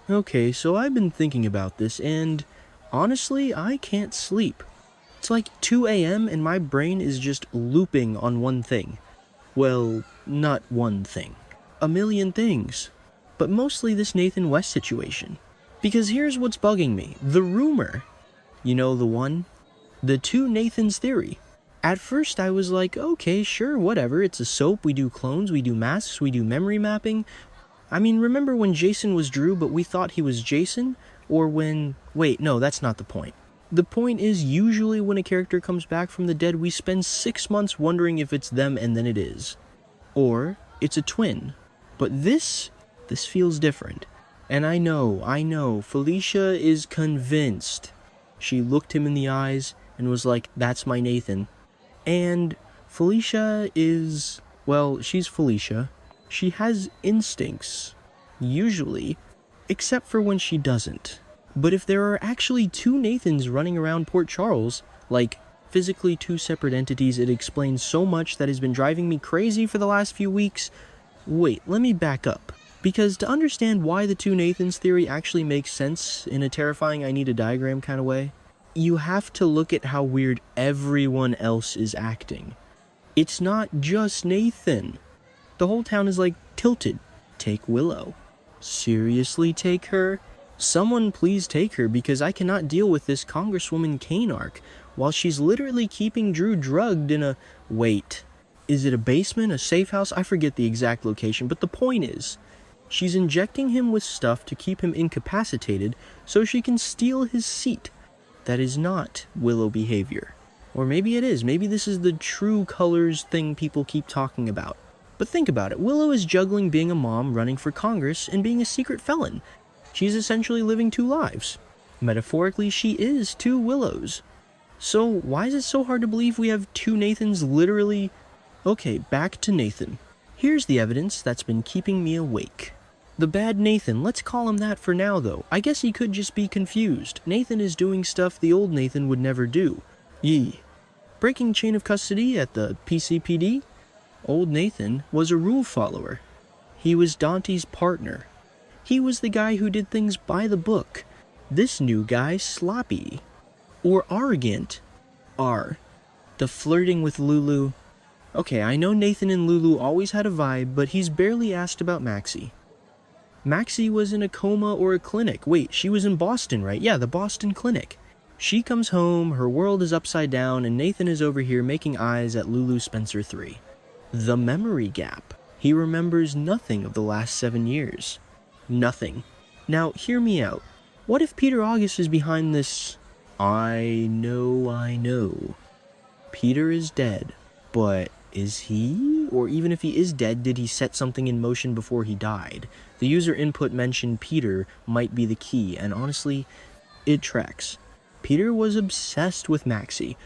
Okay, so I've been thinking about this, and honestly, I can't sleep. It's like 2 a.m. and my brain is just looping on one thing. Well, not one thing. A million things. But mostly this Nathan West situation. Because here's what's bugging me. The rumor. You know the one? The two Nathans theory. At first I was like, okay, sure, whatever, it's a soap, we do clones, we do masks, we do memory mapping. I mean, remember when Jason was Drew but we thought he was Jason? Or when... Wait, no, that's not the point. The point is, usually when a character comes back from the dead, we spend 6 months wondering if it's them and then it is. Or, it's a twin. But this feels different. And I know, Felicia is convinced. She looked him in the eyes and was like, that's my Nathan. And Felicia is, well, she's Felicia. She has instincts, usually, except for when she doesn't. But if there are actually two Nathans running around Port Charles, like physically two separate entities, it explains so much that has been driving me crazy for the last few weeks. Wait, let me back up. Because to understand why the two Nathans theory actually makes sense in a terrifying I need a diagram kind of way, you have to look at how weird everyone else is acting. It's not just Nathan. The whole town is like tilted. Take Willow. Seriously, take her? Someone please take her, because I cannot deal with this Congresswoman Kane arc while she's literally keeping Drew drugged in a... Wait, is it a basement, a safe house? I forget the exact location, but the point is, she's injecting him with stuff to keep him incapacitated so she can steal his seat. That is not Willow behavior. Or maybe it is. Maybe this is the true colors thing people keep talking about. But think about it. Willow is juggling being a mom, running for Congress, and being a secret felon. She's essentially living two lives. Metaphorically, she is two Willows. So why is it so hard to believe we have two Nathans literally... Okay, back to Nathan. Here's the evidence that's been keeping me awake. The bad Nathan, let's call him that for now though. I guess he could just be confused. Nathan is doing stuff the old Nathan would never do. Yee. Breaking chain of custody at the PCPD? Old Nathan was a rule follower. He was Dante's partner. He was the guy who did things by the book. This new guy, sloppy. Or arrogant. The flirting with Lulu. Okay, I know Nathan and Lulu always had a vibe, but he's barely asked about Maxie. Maxie was in a coma or a clinic. Wait, she was in Boston, right? Yeah, the Boston clinic. She comes home, her world is upside down, and Nathan is over here making eyes at Lulu Spencer 3. The memory gap. He remembers nothing of the last 7 years. Nothing. Now, hear me out. What if Peter August is behind this? I know. Peter is dead, but is he? Or even if he is dead, did he set something in motion before he died? The user input mentioned Peter might be the key, and honestly, it tracks. Peter was obsessed with Maxie.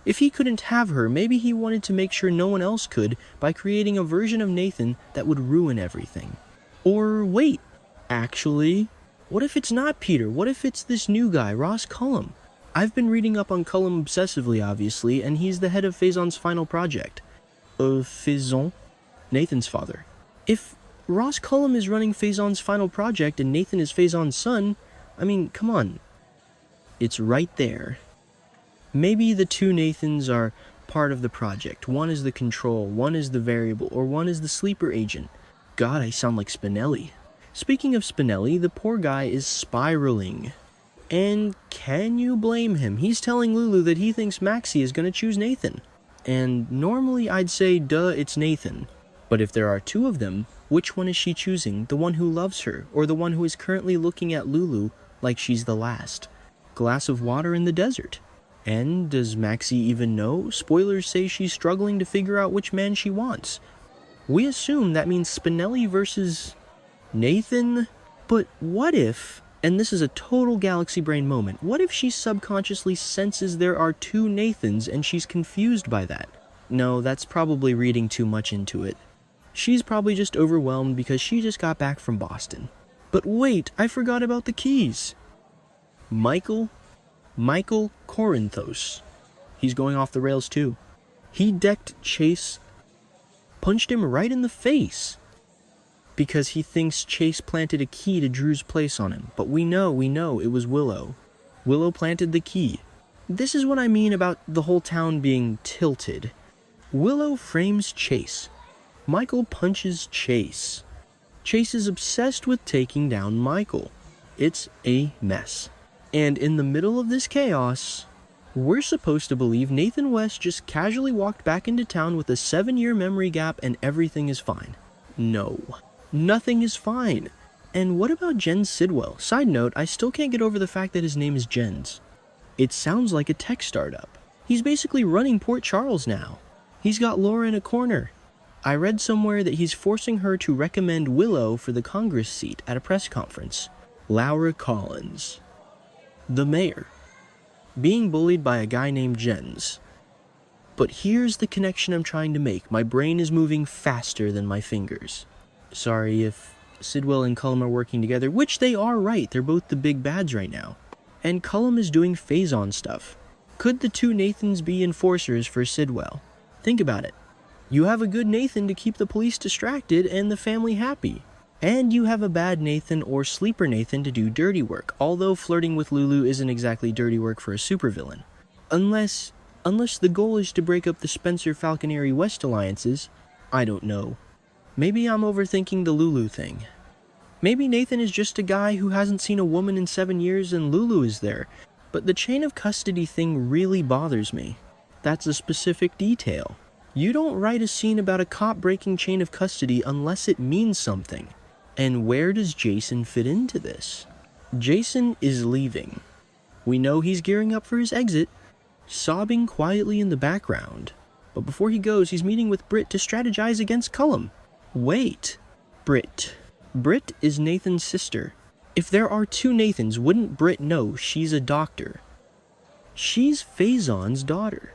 If he couldn't have her, maybe he wanted to make sure no one else could by creating a version of Nathan that would ruin everything. Or wait, actually, what if it's not Peter? What if it's this new guy, Ross Cullum? I've been reading up on Cullum obsessively, obviously, and he's the head of Faison's final project. Faison? Nathan's father. If Ross Cullum is running Faison's final project and Nathan is Faison's son, I mean, come on. It's right there. Maybe the two Nathans are part of the project. One is the control, one is the variable, or one is the sleeper agent. God, I sound like Spinelli. Speaking of Spinelli, the poor guy is spiraling. And can you blame him? He's telling Lulu that he thinks Maxie is going to choose Nathan. And normally I'd say, duh, it's Nathan. But if there are two of them, which one is she choosing? The one who loves her, or the one who is currently looking at Lulu like she's the last? Glass of water in the desert. And does Maxie even know? Spoilers say she's struggling to figure out which man she wants. We assume that means Spinelli versus Nathan? But what if, and this is a total galaxy brain moment, what if she subconsciously senses there are two Nathans and she's confused by that? No, that's probably reading too much into it. She's probably just overwhelmed because she just got back from Boston. But wait, I forgot about the keys. Michael Corinthos. He's going off the rails too. He decked Chase, punched him right in the face. because he thinks Chase planted a key to Drew's place on him. But we know it was Willow. Willow planted the key. This is what I mean about the whole town being tilted. Willow frames Chase. Michael punches Chase. Chase is obsessed with taking down Michael. It's a mess. And in the middle of this chaos, we're supposed to believe Nathan West just casually walked back into town with a 7-year memory gap and everything is fine. No. Nothing is fine. And what about Jens Sidwell? Side note, I still can't get over the fact that his name is Jens. It sounds like a tech startup. He's basically running Port Charles now. He's got Laura in a corner. I read somewhere that he's forcing her to recommend Willow for the Congress seat at a press conference. Laura Collins. The mayor. Being bullied by a guy named Jens. But here's the connection I'm trying to make. My brain is moving faster than my fingers. Sorry if Sidwell and Cullum are working together, which they are, right. They're both the big bads right now. And Cullum is doing phase-on stuff. Could the two Nathans be enforcers for Sidwell? Think about it. You have a good Nathan to keep the police distracted and the family happy. And you have a bad Nathan or sleeper Nathan to do dirty work, although flirting with Lulu isn't exactly dirty work for a supervillain. Unless the goal is to break up the Spencer Falconeri West alliances, I don't know. Maybe I'm overthinking the Lulu thing. Maybe Nathan is just a guy who hasn't seen a woman in 7 years and Lulu is there, but the chain of custody thing really bothers me. That's a specific detail. You don't write a scene about a cop breaking chain of custody unless it means something. And where does Jason fit into this? Jason is leaving. We know he's gearing up for his exit, sobbing quietly in the background. But before he goes, he's meeting with Britt to strategize against Cullum. Wait. Britt. Britt is Nathan's sister. If there are two Nathans, wouldn't Britt know she's a doctor? She's Faison's daughter.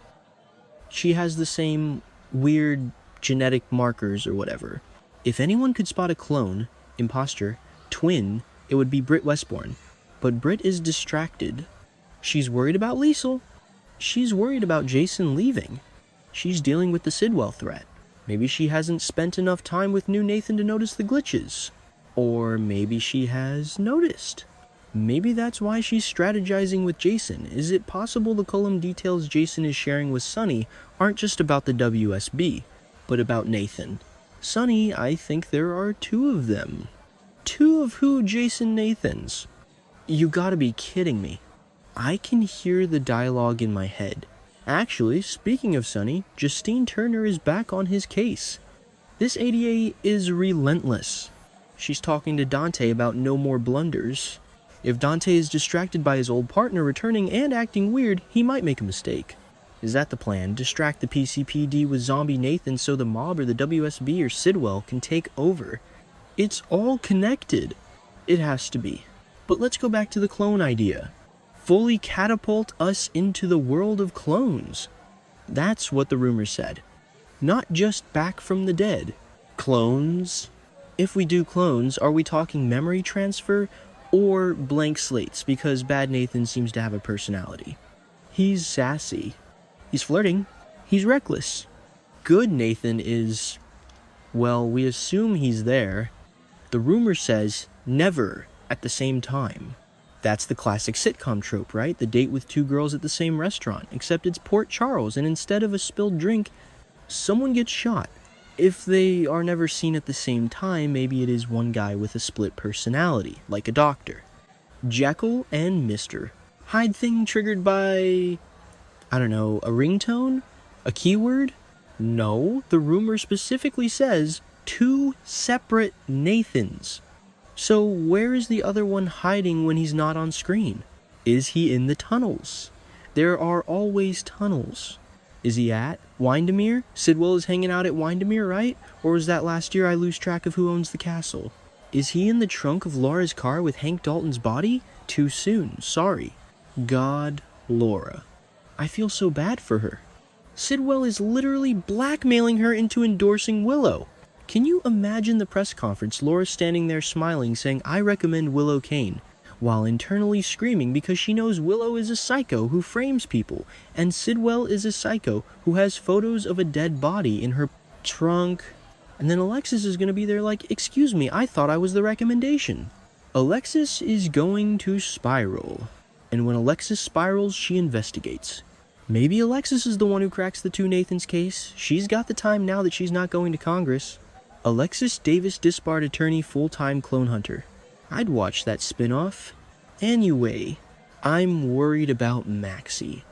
She has the same weird genetic markers or whatever. If anyone could spot a clone, imposter, twin, it would be Britt Westbourne. But Britt is distracted. She's worried about Liesel. She's worried about Jason leaving. She's dealing with the Sidwell threat. Maybe she hasn't spent enough time with new Nathan to notice the glitches. Or maybe she has noticed. Maybe that's why she's strategizing with Jason. Is it possible the Cullum details Jason is sharing with Sonny aren't just about the WSB, but about Nathan? Sonny, I think there are two of them. Two of who Jason Nathans? You gotta be kidding me. I can hear the dialogue in my head. Actually, speaking of Sonny, Justine Turner is back on his case. This ADA is relentless. She's talking to Dante about no more blunders. If Dante is distracted by his old partner returning and acting weird, he might make a mistake. Is that the plan? Distract the PCPD with zombie Nathan so the mob or the WSB or Sidwell can take over. It's all connected. It has to be. But let's go back to the clone idea. Fully catapult us into the world of clones. That's what the rumor said. Not just back from the dead. Clones? If we do clones, are we talking memory transfer or blank slates? Because Bad Nathan seems to have a personality. He's sassy. He's flirting. He's reckless. Good Nathan is, well, we assume he's there. The rumor says never at the same time. That's the classic sitcom trope, right? The date with two girls at the same restaurant, except it's Port Charles, and instead of a spilled drink, someone gets shot. If they are never seen at the same time, maybe it is one guy with a split personality, like a doctor. Jekyll and Mr. Hyde thing triggered by, I don't know, a ringtone? A keyword? No, the rumor specifically says two separate Nathans. So where is the other one hiding when he's not on screen? Is he in the tunnels? There are always tunnels. Is he at Windermere? Sidwell is hanging out at Windermere, right? Or was that last year? I lose track of who owns the castle. Is he in the trunk of Laura's car with Hank Dalton's body? Too soon, sorry. God, Laura. I feel so bad for her. Sidwell is literally blackmailing her into endorsing Willow. Can you imagine the press conference, Laura standing there smiling, saying, "I recommend Willow Kane," while internally screaming because she knows Willow is a psycho who frames people, and Sidwell is a psycho who has photos of a dead body in her trunk. And then Alexis is going to be there like, excuse me, I thought I was the recommendation. Alexis is going to spiral. And when Alexis spirals, she investigates. Maybe Alexis is the one who cracks the two Nathans case. She's got the time now that she's not going to Congress. Alexis Davis disbarred attorney full-time clone hunter. I'd watch that spin-off. Anyway, I'm worried about Maxie.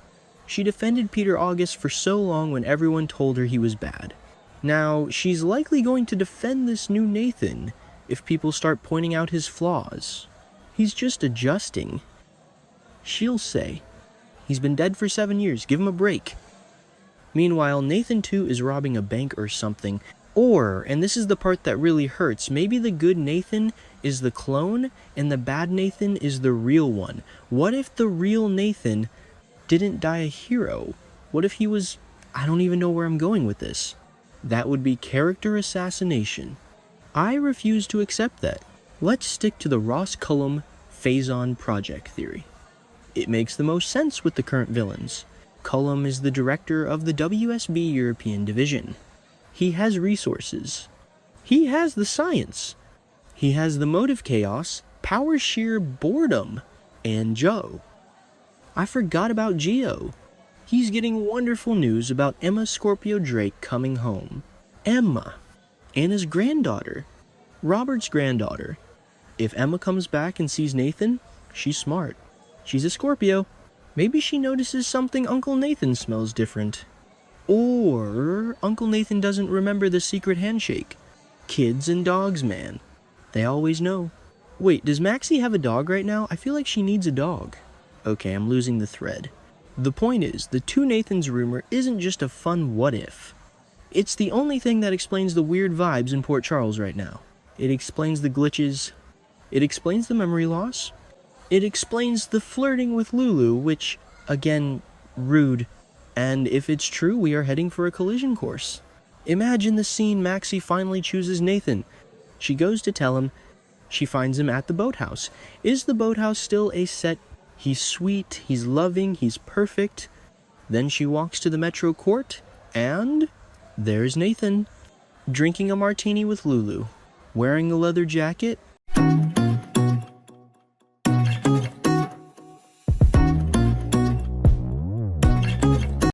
She defended Peter August for so long when everyone told her he was bad. Now, she's likely going to defend this new Nathan if people start pointing out his flaws. He's just adjusting. She'll say, he's been dead for 7 years, give him a break. Meanwhile, Nathan 2 is robbing a bank or something. Or, and this is the part that really hurts, maybe the good Nathan is the clone and the bad Nathan is the real one. What if the real Nathan didn't die a hero? What if he was... I don't even know where I'm going with this. That would be character assassination. I refuse to accept that. Let's stick to the Ross Cullum Phazon project theory. It makes the most sense with the current villains. Cullum is the director of the WSB European Division. He has resources. He has the science. He has the motive chaos, power sheer boredom, and Joe. I forgot about Geo. He's getting wonderful news about Emma Scorpio Drake coming home. Emma, Anna's granddaughter, Robert's granddaughter. If Emma comes back and sees Nathan, she's smart. She's a Scorpio. Maybe she notices something Uncle Nathan smells different. Or Uncle Nathan doesn't remember the secret handshake. Kids and dogs, man. They always know. Wait, does Maxie have a dog right now? I feel like she needs a dog. Okay, I'm losing the thread. The point is, the two Nathans rumor isn't just a fun what if. It's the only thing that explains the weird vibes in Port Charles right now. It explains the glitches. It explains the memory loss. It explains the flirting with Lulu, which, again, rude. And if it's true, we are heading for a collision course. Imagine the scene Maxie finally chooses Nathan. She goes to tell him. She finds him at the boathouse. Is the boathouse still a set? He's sweet, he's loving, he's perfect. Then she walks to the Metro Court, and there's Nathan, drinking a martini with Lulu, wearing a leather jacket,